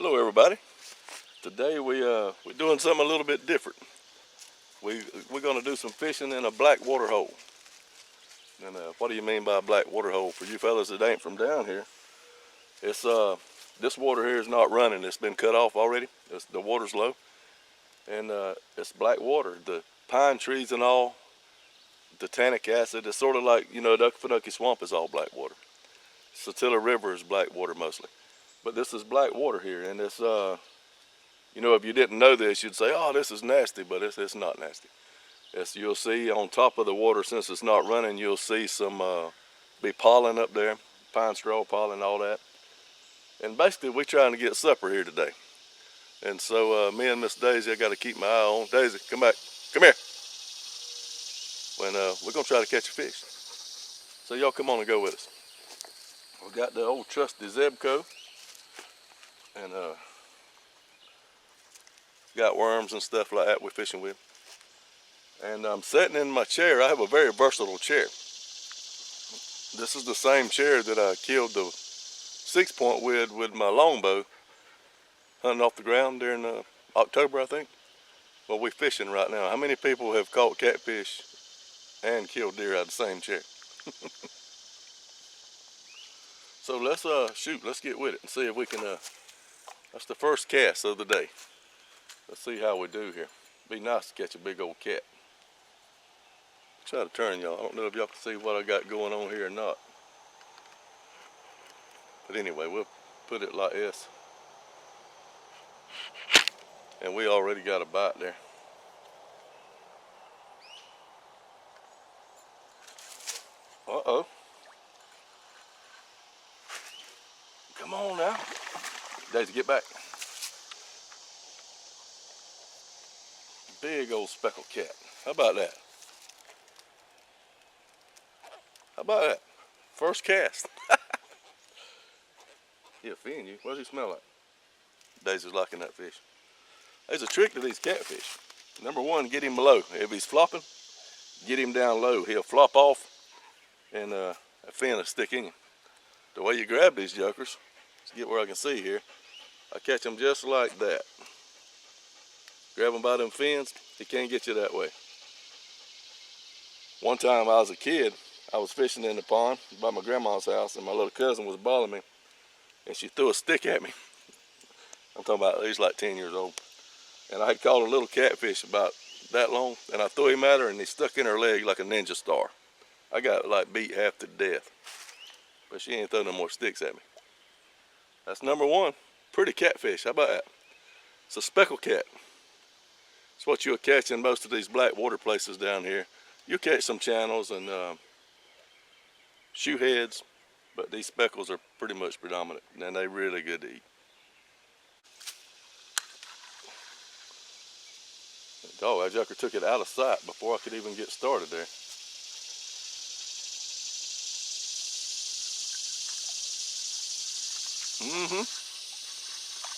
Hello everybody. Today we're doing something a little bit different. We're gonna do some fishing in a black water hole. And what do you mean by a black water hole? For you fellas that ain't from down here, it's this water here is not running. It's been cut off already. The water's low, and it's black water. The pine trees and all, the tannic acid. It's sort of like Duck Swamp is all black water. Satilla River is black water mostly, but this is black water here, and it's if you didn't know this, you'd say, oh, this is nasty, but it's not nasty. You'll see on top of the water, since it's not running, you'll see some be pollen up there, pine straw pollen, all that. And basically, we're trying to get supper here today. And so me and Miss Daisy, I got to keep my eye on. Daisy, come back. Come here. When we're going to try to catch a fish. So y'all come on and go with us. We got the old trusty Zebco. And got worms and stuff like that we're fishing with. And I'm sitting in my chair. I have a very versatile chair. This is the same chair that I killed the 6-point with my longbow, hunting off the ground during October, I think. Well, we're fishing right now. How many people have caught catfish and killed deer out of the same chair? So let's let's get with it and see if we can, that's the first cast of the day. Let's see how we do here. Be nice to catch a big old cat. Try to turn y'all. I don't know if y'all can see what I got going on here or not. But anyway, we'll put it like this. And we already got a bite there. Uh-oh. Come on now. Daisy, get back. Big old speckled cat. How about that? How about that? First cast. He'll offend you. What does he smell like? Daisy's liking that fish. There's a trick to these catfish. Number one, get him low. If he's flopping, get him down low. He'll flop off and a fin will stick in you. The way you grab these jokers, let's get where I can see here. I catch them just like that. Grab him by them fins, he can't get you that way. One time I was a kid, I was fishing in the pond by my grandma's house, and my little cousin was bothering me, and she threw a stick at me. I'm talking about, he's like 10 years old. And I had caught a little catfish about that long, and I threw him at her, and he stuck in her leg like a ninja star. I got like beat half to death, but she ain't throw no more sticks at me. That's number one, pretty catfish. How about that? It's a speckled cat. It's what you'll catch in most of these black water places down here. You'll catch some channels and shoe heads, but these speckles are pretty much predominant, and they're really good to eat. Oh, that joker took it out of sight before I could even get started there.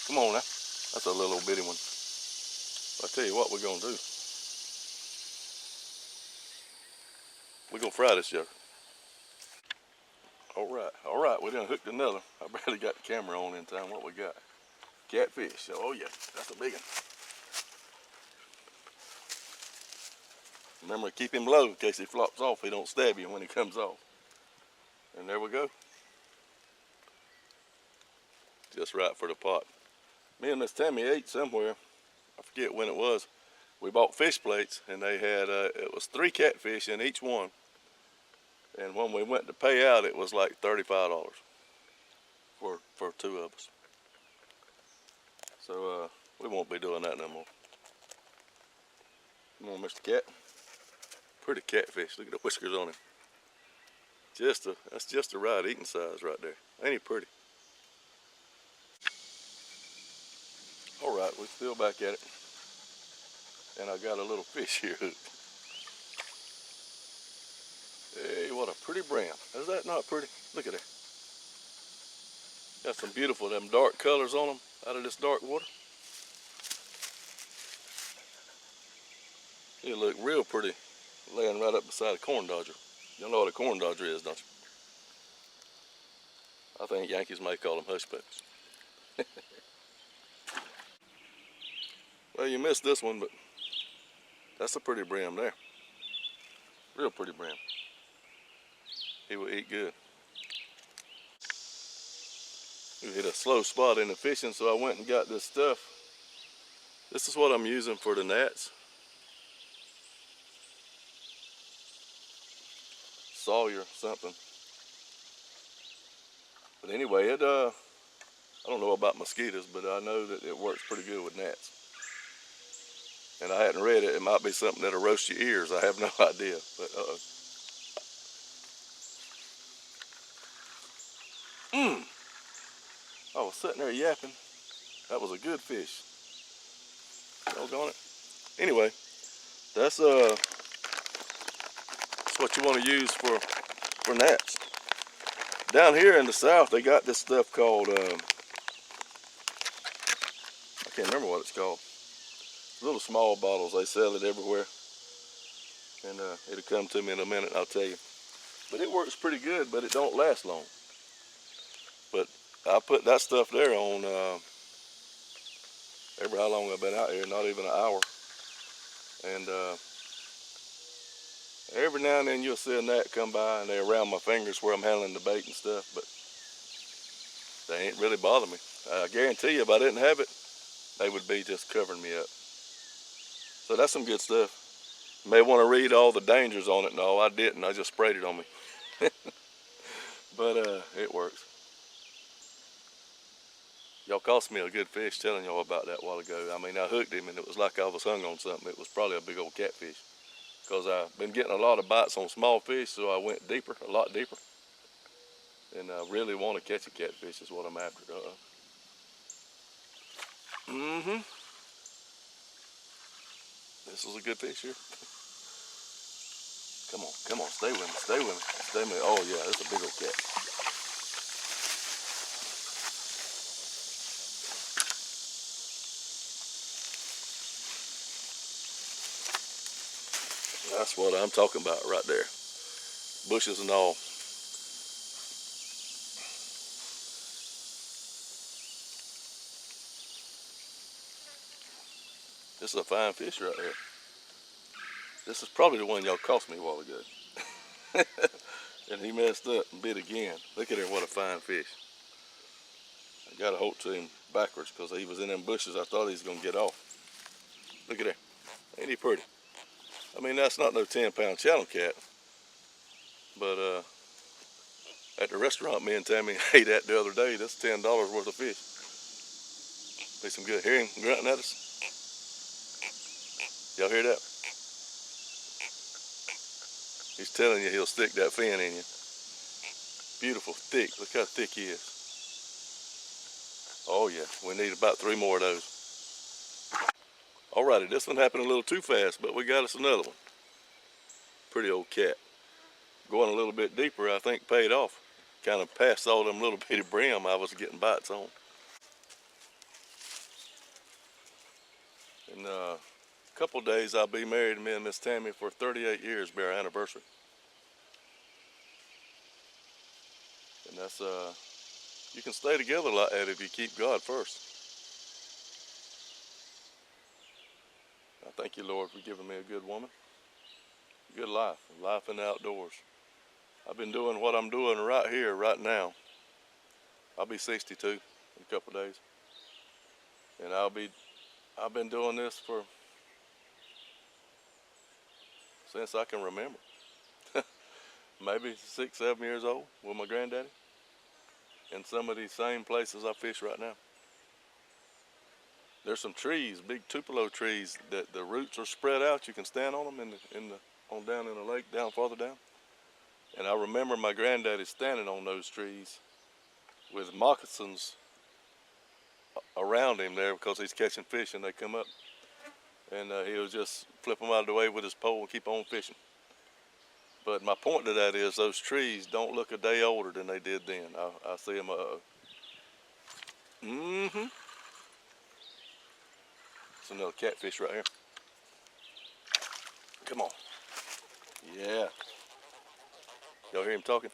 Come on now. That's a little bitty one. I'll tell you what we're gonna do. We're gonna fry this joker. All right, we done hooked another. I barely got the camera on in time. What we got? Catfish. Oh yeah, that's a big one. Remember, keep him low in case he flops off. He don't stab you when he comes off. And there we go. Just right for the pot. Me and Miss Tammy ate somewhere. I forget when it was. We bought fish plates, and they had, it was 3 catfish in each one. And when we went to pay out, it was like $35 for 2 of us. So we won't be doing that no more. Come on, Mr. Cat. Pretty catfish. Look at the whiskers on him. That's just the right eating size right there. Ain't he pretty? All right, we're still back at it. And I got a little fish here hooked. Hey, what a pretty brown. Is that not pretty? Look at that. Got some beautiful them dark colors on them out of this dark water. They look real pretty laying right up beside a corn dodger. You know what a corn dodger is, don't you? I think Yankees may call them hushbucks. Well, you missed this one, but that's a pretty brim there. Real pretty brim. He will eat good. We hit a slow spot in the fishing, so I went and got this stuff. This is what I'm using for the gnats. Sawyer something. But anyway, I don't know about mosquitoes, but I know that it works pretty good with gnats. And I hadn't read it. It might be something that'll roast your ears. I have no idea. But I was sitting there yapping. That was a good fish. Doggone it. Anyway, that's what you want to use for gnats. Down here in the south, they got this stuff called I can't remember what it's called. Little small bottles. They sell it everywhere, and it'll come to me in a minute. I'll tell you. But it works pretty good, but it don't last long. But I put that stuff there on how long I've been out here, not even an hour. And every now and then you'll see a gnat come by and they're around my fingers where I'm handling the bait and stuff, but they ain't really bothering me. I guarantee you if I didn't have it, they would be just covering me up. So that's some good stuff. You may want to read all the dangers on it. No, I didn't. I just sprayed it on me. But it works. Y'all cost me a good fish telling y'all about that a while ago. I mean, I hooked him and it was like I was hung on something. It was probably a big old catfish. Because I've been getting a lot of bites on small fish, so I went deeper, a lot deeper. And I really want to catch a catfish is what I'm after. This is a good fish here. Come on, stay with me, stay with me, stay with me. Oh yeah, that's a big old cat. That's what I'm talking about right there. Bushes and all. This is a fine fish right here. This is probably the one y'all cost me a while ago. And he messed up and bit again. Look at him, what a fine fish. I got a hold to him backwards because he was in them bushes. I thought he was going to get off. Look at him. Ain't he pretty? I mean, that's not no 10-pound channel cat. But at the restaurant, me and Tammy ate at the other day. That's $10 worth of fish. Be some good. Hear him grunting at us? Y'all hear that? He's telling you he'll stick that fin in you. Beautiful, thick. Look how thick he is. Oh yeah, we need about 3 more of those. Alrighty, this one happened a little too fast, but we got us another one. Pretty old cat. Going a little bit deeper, I think paid off. Kind of past all them little bitty brim I was getting bites on. In a couple days, I'll be married to me and Miss Tammy for 38 years, be our anniversary. And that's, you can stay together like that if you keep God first. I thank you, Lord, for giving me a good woman. A good life in the outdoors. I've been doing what I'm doing right here, right now. I'll be 62 in a couple of days. And I've been doing this since I can remember. Maybe 6, 7 years old with my granddaddy. In some of these same places I fish right now. There's some trees, big tupelo trees that the roots are spread out. You can stand on them down in the lake, down farther down. And I remember my granddaddy standing on those trees with moccasins around him there because he's catching fish and they come up. And he would just flip them out of the way with his pole and keep on fishing. But my point to that is those trees don't look a day older than they did then. I see them. It's another catfish right here. Come on. Yeah. Y'all hear him talking?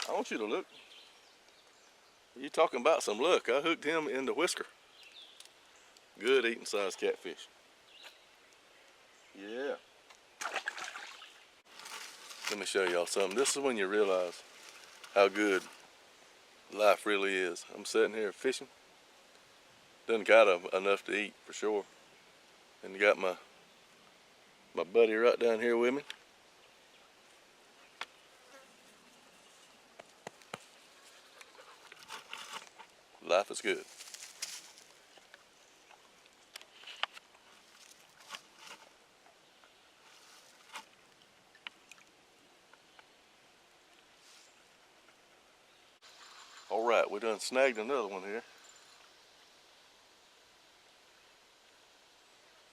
I want you to look. You talking about some luck. I hooked him in the whisker. Good eating size catfish. Yeah. Let me show y'all something. This is when you realize how good life really is. I'm sitting here fishing. Done got enough to eat for sure. And got my buddy right down here with me. Life is good. All right, we done snagged another one here.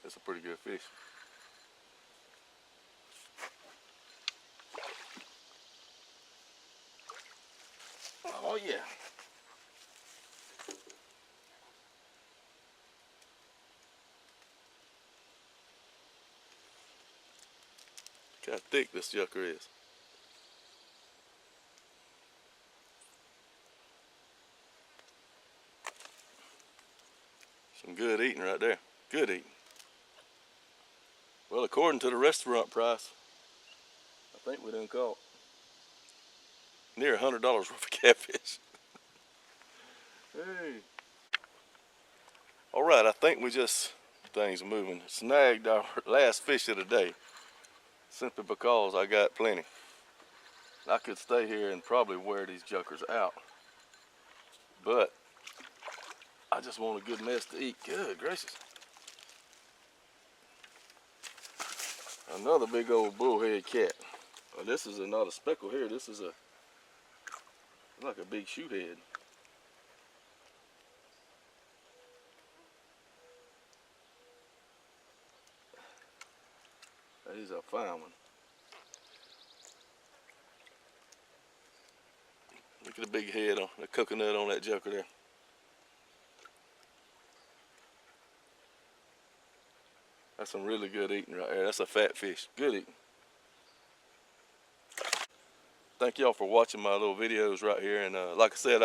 It's a pretty good fish. Oh yeah. Look how thick this yucker is. Some good eating right there. Good eating. Well, according to the restaurant price, I think we done caught near $100 worth of catfish. Hey. All right, I think we just, things moving, snagged our last fish of the day simply because I got plenty. I could stay here and probably wear these jokers out, but I just want a good mess to eat. Good gracious. Another big old bullhead cat. Well, this is not a speckle here. This is like a big shoot head. He's a fine one. Look at the big head on the coconut on that joker there. That's some really good eating right there. That's a fat fish. Good eating. Thank y'all for watching my little videos right here. And like I said,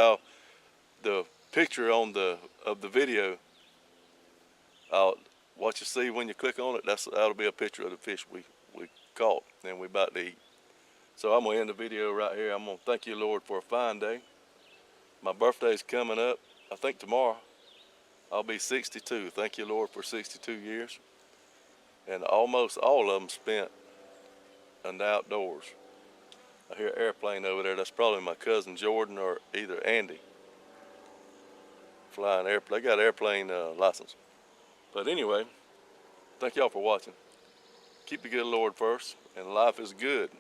the picture on of the video, what you see when you click on it, that'll be a picture of the fish we caught and we about to eat. So I'm gonna end the video right here. I'm gonna thank you, Lord, for a fine day. My birthday's coming up. I think tomorrow. I'll be 62. Thank you, Lord, for 62 years. And almost all of them spent in the outdoors. I hear an airplane over there. That's probably my cousin Jordan or either Andy. Flying airplane. They got an airplane license. But anyway, thank y'all for watching. Keep the good Lord first, and life is good.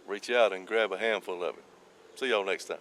Reach out and grab a handful of it. See y'all next time.